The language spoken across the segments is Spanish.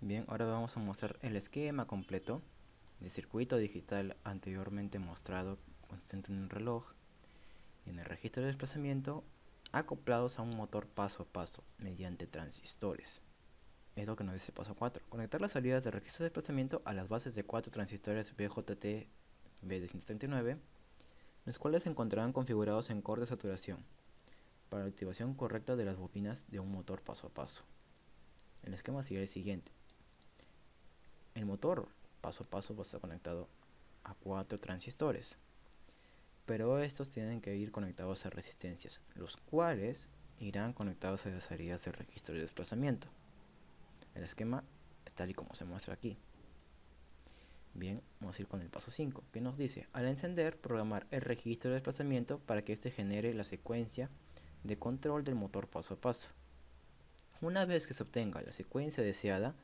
Bien, ahora vamos a mostrar el esquema completo del circuito digital anteriormente mostrado consistente en un reloj. En el registro de desplazamiento acoplados a un motor paso a paso mediante transistores. Es lo que nos dice el paso 4. Conectar las salidas de registro de desplazamiento a las bases de 4 transistores BJT BD139, los cuales se encontrarán configurados en corte de saturación para la activación correcta de las bobinas de un motor paso a paso. El esquema sería el siguiente. El motor paso a paso va a estar conectado a 4 transistores, pero estos tienen que ir conectados a resistencias, los cuales irán conectados a las salidas de registro de desplazamiento. El esquema es tal y como se muestra aquí. Bien, vamos a ir con el paso 5, que nos dice: al encender, programar el registro de desplazamiento para que éste genere la secuencia de control del motor paso a paso. Una vez que se obtenga la secuencia deseada,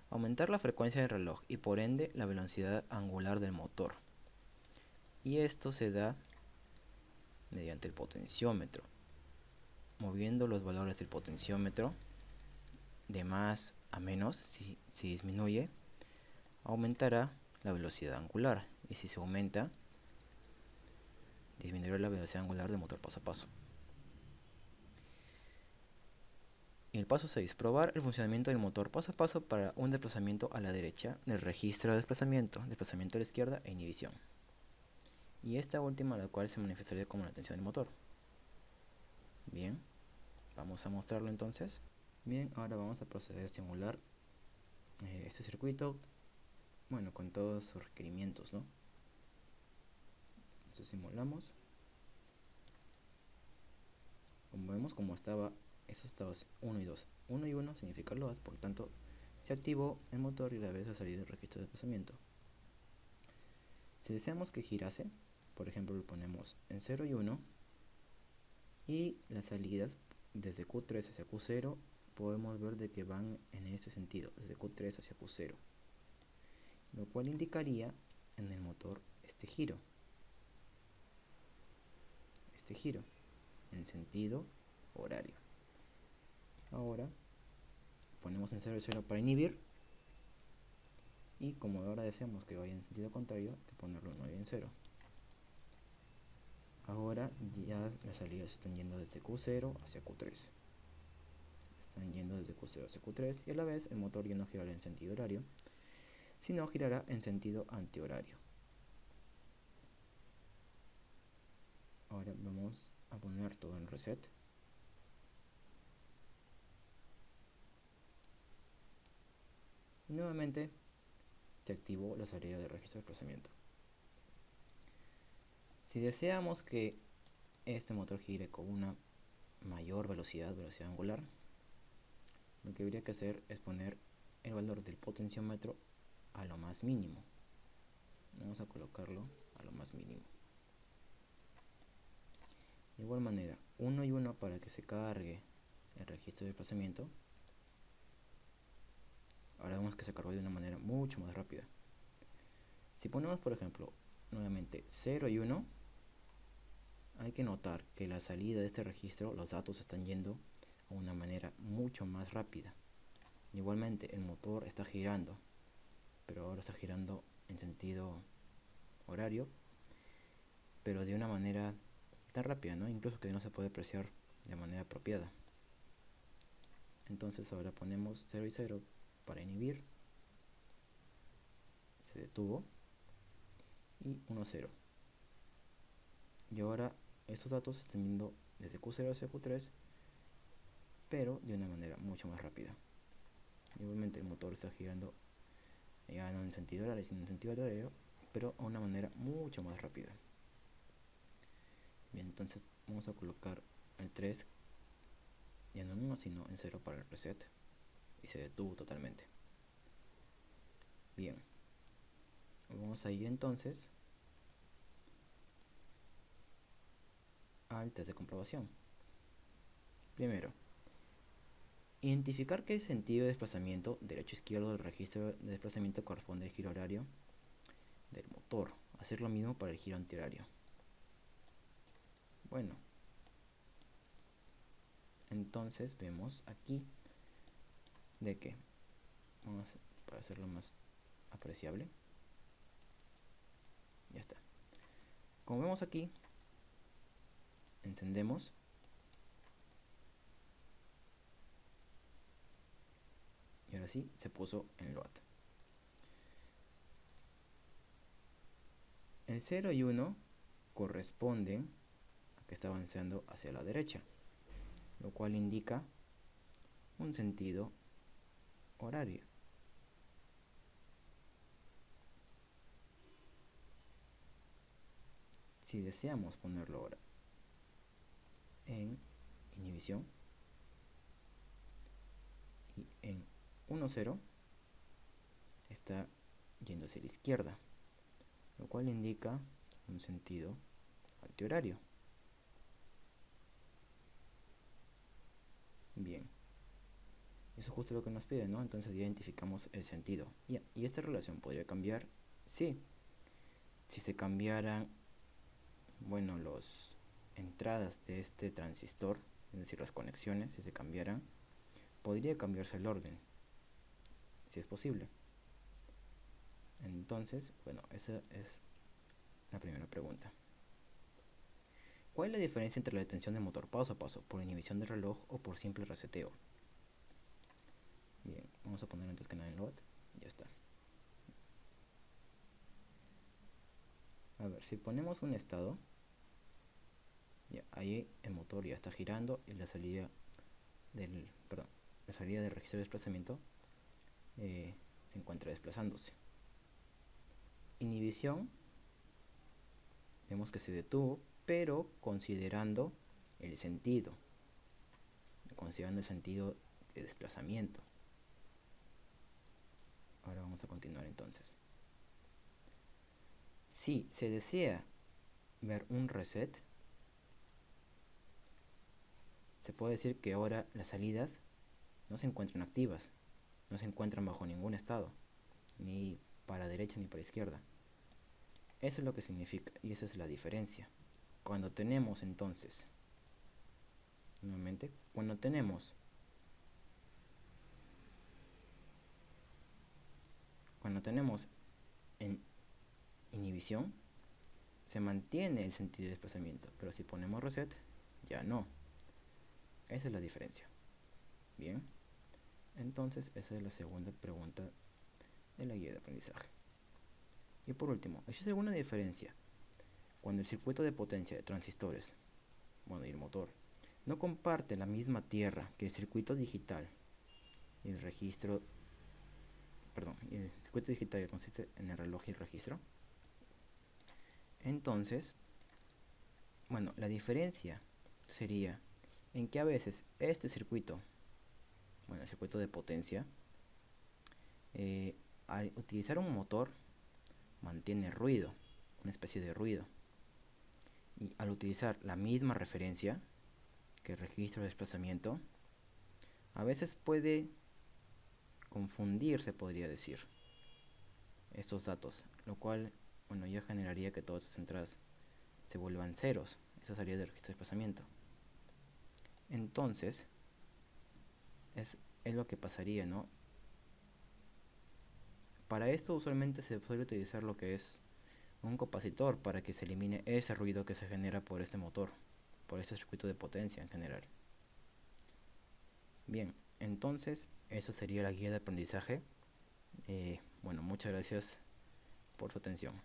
aumentar la frecuencia del reloj y por ende la velocidad angular del motor. Y esto se da mediante el potenciómetro. Moviendo los valores del potenciómetro de más a menos, si disminuye, aumentará la velocidad angular, y si se aumenta, disminuirá la velocidad angular del motor paso a paso. Y el paso 6, probar el funcionamiento del motor paso a paso para un desplazamiento a la derecha del registro de desplazamiento a la izquierda e inhibición. Y esta última, la cual se manifestaría como la tensión del motor. Bien, vamos a mostrarlo entonces. Bien, ahora vamos a proceder a simular este circuito, bueno, con todos sus requerimientos, ¿no? Entonces simulamos. Como vemos, como estaba esos estados 1 y 2. 1 y 1 significa load, por lo tanto se activó el motor y a la vez ha salido el registro de desplazamiento. Si deseamos que girase, por ejemplo lo ponemos en 0 y 1, y las salidas desde Q3 hacia Q0 podemos ver de que van en este sentido, desde Q3 hacia Q0, lo cual indicaría en el motor este giro en sentido horario. Ahora ponemos en 0 y 0 para inhibir, y como ahora deseamos que vaya en sentido contrario, hay que ponerlo en 9 y en 0. Ahora ya las salidas están yendo desde Q0 hacia Q3. Están yendo desde Q0 hacia Q3, y a la vez el motor ya no girará en sentido horario, sino girará en sentido antihorario. Ahora vamos a poner todo en reset. Y nuevamente se activó la salida de registro de desplazamiento. Si deseamos que este motor gire con una mayor velocidad angular, lo que habría que hacer es poner el valor del potenciómetro a lo más mínimo. Vamos a colocarlo a lo más mínimo. De igual manera, 1 y 1 para que se cargue el registro de desplazamiento. Ahora vemos que se cargó de una manera mucho más rápida. Si ponemos, por ejemplo, nuevamente 0 y 1, hay que notar que la salida de este registro, los datos están yendo a una manera mucho más rápida. Igualmente el motor está girando, pero ahora está girando en sentido horario, pero de una manera tan rápida, ¿no? Incluso que no se puede apreciar de manera apropiada. Entonces ahora ponemos 0 y 0 para inhibir, se detuvo, y 1, 0. Y ahora estos datos están yendo desde Q0 hacia Q3, pero de una manera mucho más rápida. Igualmente el motor está girando ya no en sentido horario, sino en sentido horario, pero a una manera mucho más rápida. Bien, entonces vamos a colocar el 3 ya no en 1 sino en 0 para el reset, y se detuvo totalmente. Bien, vamos a ir entonces al test de comprobación. Primero, identificar qué sentido de desplazamiento derecho-izquierdo del registro de desplazamiento corresponde al giro horario del motor. Hacer lo mismo para el giro antihorario. Bueno, entonces vemos aquí de que, vamos para hacerlo más apreciable, ya está. Como vemos aquí, encendemos Y ahora sí, se puso en load. El 0 y 1 corresponden a que está avanzando hacia la derecha, lo cual indica un sentido horario. Si deseamos ponerlo ahora en inhibición y en 1,0 está yendo hacia la izquierda, lo cual indica un sentido antihorario. Bien, eso es justo lo que nos pide, ¿no? Entonces ya identificamos el sentido. ¿Y esta relación podría cambiar? Sí. Si se cambiaran, bueno, las entradas de este transistor, es decir, las conexiones, si se cambiaran, podría cambiarse el orden, si es posible. Entonces, bueno, esa es la primera pregunta. ¿Cuál es la diferencia entre la detención de motor paso a paso por inhibición del reloj o por simple reseteo? Bien, vamos a poner antes que nada en load. Ya está. A ver, si ponemos un estado, ya, ahí el motor ya está girando y la salida del registro de desplazamiento se encuentra desplazándose. Inhibición, vemos que se detuvo, pero considerando el sentido de desplazamiento. Ahora vamos a continuar entonces. Si se desea ver un reset, se puede decir que ahora las salidas no se encuentran activas, no se encuentran bajo ningún estado, ni para derecha ni para izquierda. Eso es lo que significa, y esa es la diferencia. Cuando tenemos entonces, nuevamente, cuando tenemos en inhibición, se mantiene el sentido de desplazamiento, pero si ponemos reset, ya no. Esa es la diferencia. Bien, entonces esa es la segunda pregunta de la guía de aprendizaje. Y por último, ¿existe alguna diferencia cuando el circuito de potencia de transistores, bueno, y el motor, no comparte la misma tierra que el circuito digital y el registro, y el circuito digital que consiste en el reloj y el registro? Entonces, bueno, la diferencia sería en que a veces este circuito, bueno, el circuito de potencia, al utilizar un motor, mantiene ruido, una especie de ruido. Y al utilizar la misma referencia que el registro de desplazamiento, a veces puede confundirse, podría decir, estos datos, lo cual, bueno, ya generaría que todas estas entradas se vuelvan ceros. Esa salida del registro de desplazamiento. Entonces, es lo que pasaría, ¿no? Para esto usualmente se suele utilizar lo que es un capacitor para que se elimine ese ruido que se genera por este motor, por este circuito de potencia en general. Bien, entonces eso sería la guía de aprendizaje. Bueno, muchas gracias por su atención.